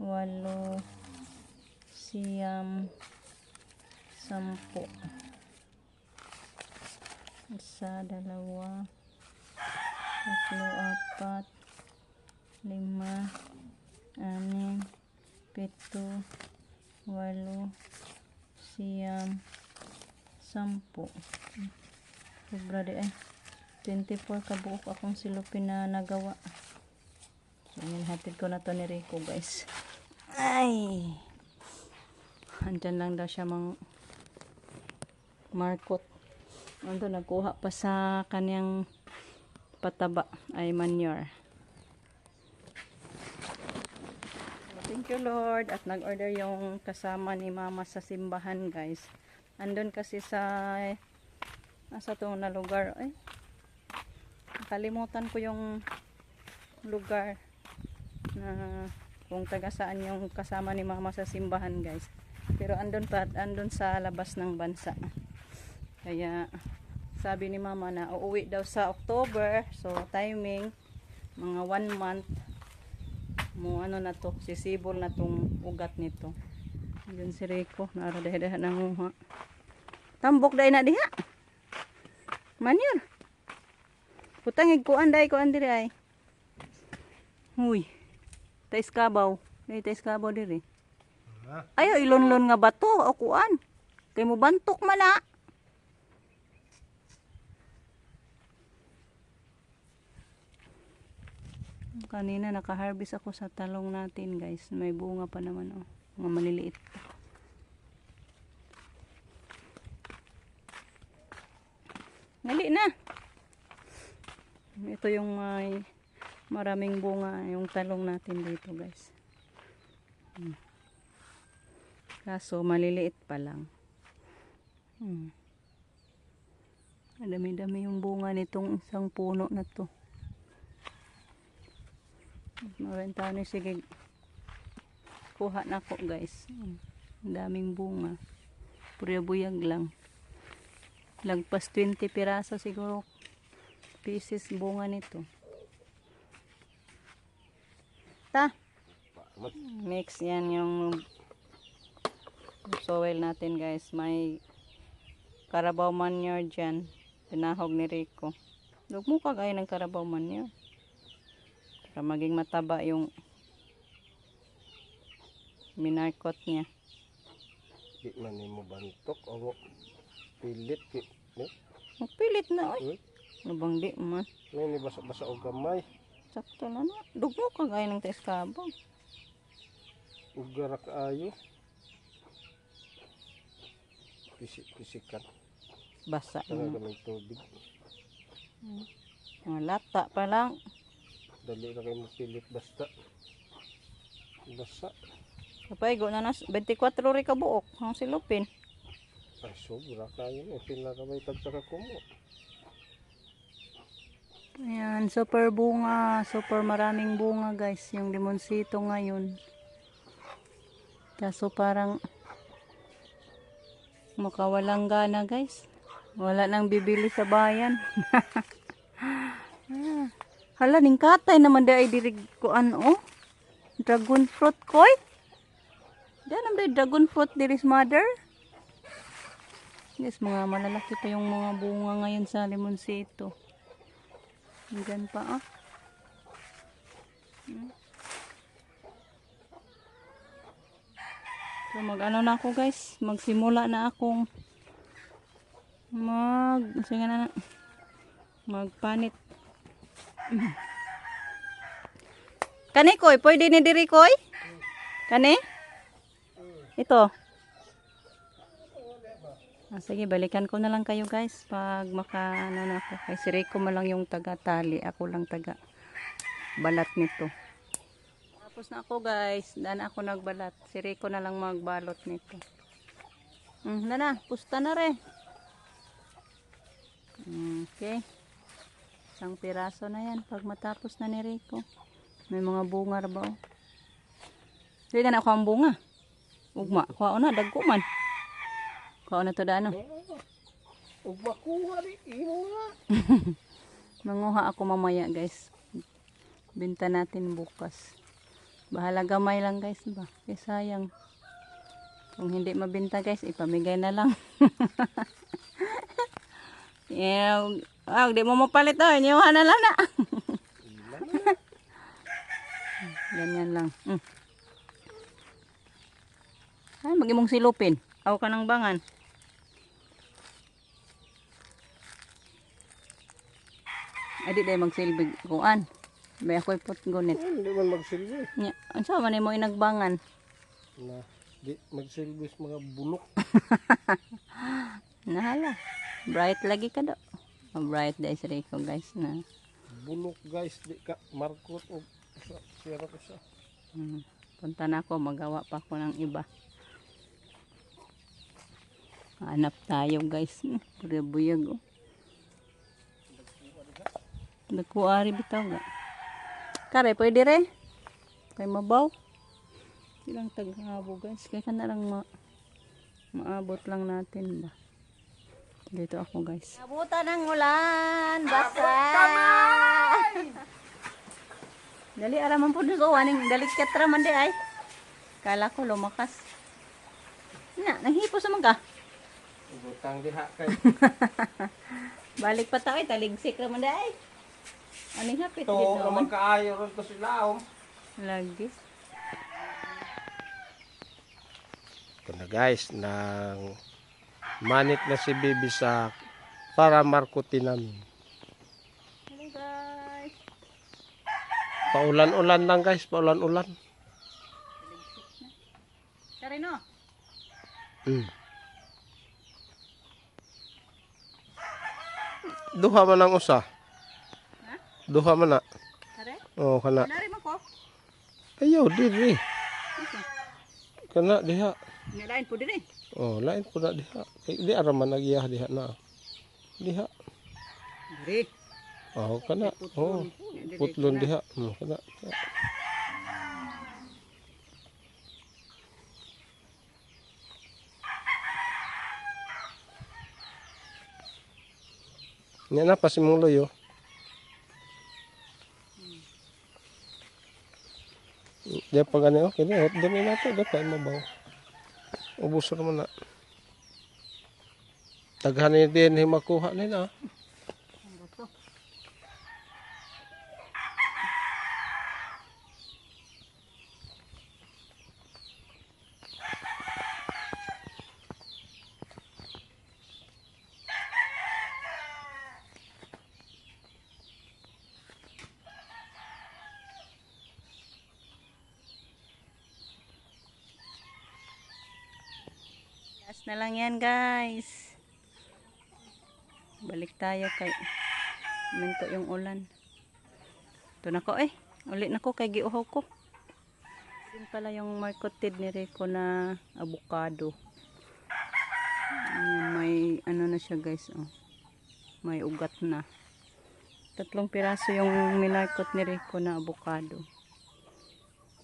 8, 9, 10. 1, 2, 3, 4, 5, 6, 7, 8, 9, 10. Sobra di ay. 24 kabuok akong silupin na nagawa. So, hatid ko na to ni Rico, guys. Ay! Andyan lang daw siya markot. Ando, nagkuha pa sa kanyang pataba ay manure. Thank you, Lord. At nag-order yung kasama ni Mama sa simbahan, guys. Andun kasi sa nasa to na lugar. Ay, nakalimutan ko yung lugar na kung taga saan yung kasama ni Mama sa simbahan, guys. Pero andun sa labas ng bansa. Kaya sabi ni Mama na uuwi daw sa October. So timing mga 1 month mo ano na to, sisibol na tong ugat nito. Yun si Rico, naradahan na nguha. Tambok day na diha. Manir. Putangig kuan day ko andiri ay. Huy. Tais kabaw. Tais kabaw diri. Ayo ilon-lon nga bato o kuan. Kay mo bantok man na. Kanina naka-harvest ako sa talong natin, guys. May bunga pa naman, oh. Mga maliliit pa. Ngali na. Ito yung maraming bunga, yung talong natin dito, guys. Kaso maliliit pa lang. Dami-dami yung bunga nitong isang puno na to. Maraming tao na sige. Kuha na ko guys. Ang daming bunga. Puro buyag lang. Lagpas 20 piraso siguro pieces bunga nito. Mix yan yung soil natin guys. May Carabao manure dyan. Pinahog ni Rico. Huwag mo kagaya ng Carabao manure. Para maging mataba yung minarkot niya. Di man mo bantok o pilit. Magpilit na oy. Ano bang di man? May basa-basa o gamay. Sakto na na. Dugmo kagaya ng teskabang. Ugarak ayo. Pisik-pisikan. Basa. Talaga may tubig. Lata pa lang. Dali na kayo mapilit basta. Basa. Kapag go na 24 ri ka buok. Ang silupin. Ay, sobra kayo na. Sila ka may tagsaka kumo. Ayan, super bunga. Super maraming bunga guys. Yung limonsito ngayon. Kaso parang makawalang gana guys. Wala nang bibili sa bayan. Hala, ning katay naman di ay dirig ko ano. Dragon fruit koy. Diyan ang dragon fruit diris mother. Yes, mga malalaki pa yung mga bunga ngayon sa limonsito. Diyan pa So mag-ano na ako guys. Magsimula na akong magpanit. Kani koy, pwede ni diri koy? Kani? Ito. Sige, balikan ko na lang kayo guys pag ano na ako. Kay si Rico man lang yung taga-tali. Ako lang taga-balat nito. Tapos na ako guys. Dan ako nagbalat. Si Rico na lang magbalot nito. Na, pusta na rin. Okay. Isang piraso na yan pag matapos na ni Rico. May mga bunga ba oh. Hindi na ako ang bunga. Ugma. Kuha na, dagko man. Kuha na to da ano. Ugma kuha rin. Imo nga. Manguha ako mamaya guys. Binta natin bukas. Bahala gamay lang guys ba. Kaya sayang. Kung hindi mabinta guys, ipamigay na lang. Di mo mapalit oh. Iniuha na lang na. Ganyan lang. Ay, mag-imong silupin. Aw ka ng bangan. Ay, di dahil magsilbig kuan. May ako'y putgunit. Hindi man magsilbi. Ang sama ni mo inagbangan. Na, di magsilbi sa mga bulok. Nahala. Bright lagi ka do. Bright dahil si Rico guys na. Bulok guys, di ka markot o sira ko siya. Punta na ako, magawa pa ako ng iba. Hanap tayo guys. Pura buyag oh. Nagkuari bitaw ga. Kare, pwede re. Kay mabaw. Silang taghabo guys. Kaya ka na lang maabot lang natin ba. Dito ako guys. Abutan ng ulan. Basa. Dali araman po doon. Waning dalikat raman di ay. Kala ko lumakas. Nanghipo sa mga ka. Butang diha kay. Balik pa tayo. Taligsik raman di ay. Aning hapit. Ito naman kaayo ron to sila. Lagi. Ito na guys, nang manit na si Bibi sa para markutin namin. Hello guys. Paulan-ulan lang guys, paulan-ulan. Karino. Duha man ang usa. Ha? Duha man na. Kare? Oh, kana. Nari mo ko. Ayaw, diri. Kana diha. Nilain po din eh. Oh, lain po na diha. Kay di ara man nagyah diha na. Diha. Diri. Oh, kana. Oh, putlon diha. Kana. Nya na pa si mong loyo. Diya pa gani okay na. Dami na to. Dapat mabaw. Ubus naman na. Daghan ni din makuha nila. Last na lang yan guys. Balik tayo kay minto yung ulan. Ito na ko Uli na ko kay giuhaw ko. Din pala yung marketed ni Rico na avocado. May ano na siya guys. Oh. May ugat na. 3 piraso yung minarkot ni Rico na avocado.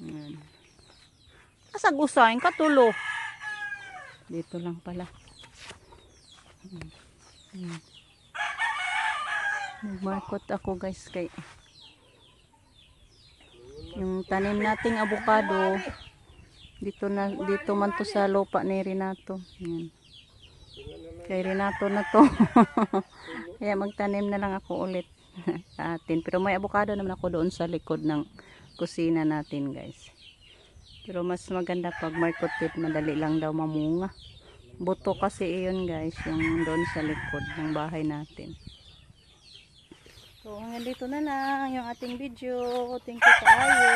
Ayan. Asag usahin katulo. Dito lang pala. Nagmarkot ako guys kay yung tanim nating avocado dito man to sa lupa ni Renato. Yan. Kay Renato na to. Kaya magtanim na lang ako ulit sa atin. Pero may avocado naman ako doon sa likod ng kusina natin guys. Pero mas maganda pag marketed, madali lang daw mamunga. Buto kasi iyon guys, yung doon sa likod ng bahay natin. So hanggang dito na lang yung ating video. Thank you kaayo.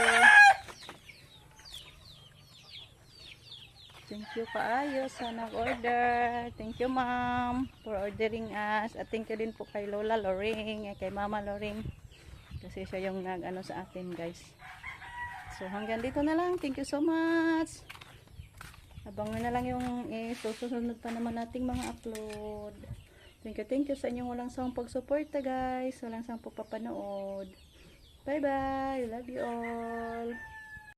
Thank you kaayo sa nag-order. Thank you ma'am for ordering us. At thank you din po kay Lola Loring, kay Mama Loring. Kasi siya yung nag-ano sa atin guys. So hanggang dito na lang. Thank you so much. Abangan na lang yung susunod pa naman nating mga upload. Thank you sa inyong walang sawang pagsuporta guys. Walang sawang pagpapanood. Bye bye. Love you all.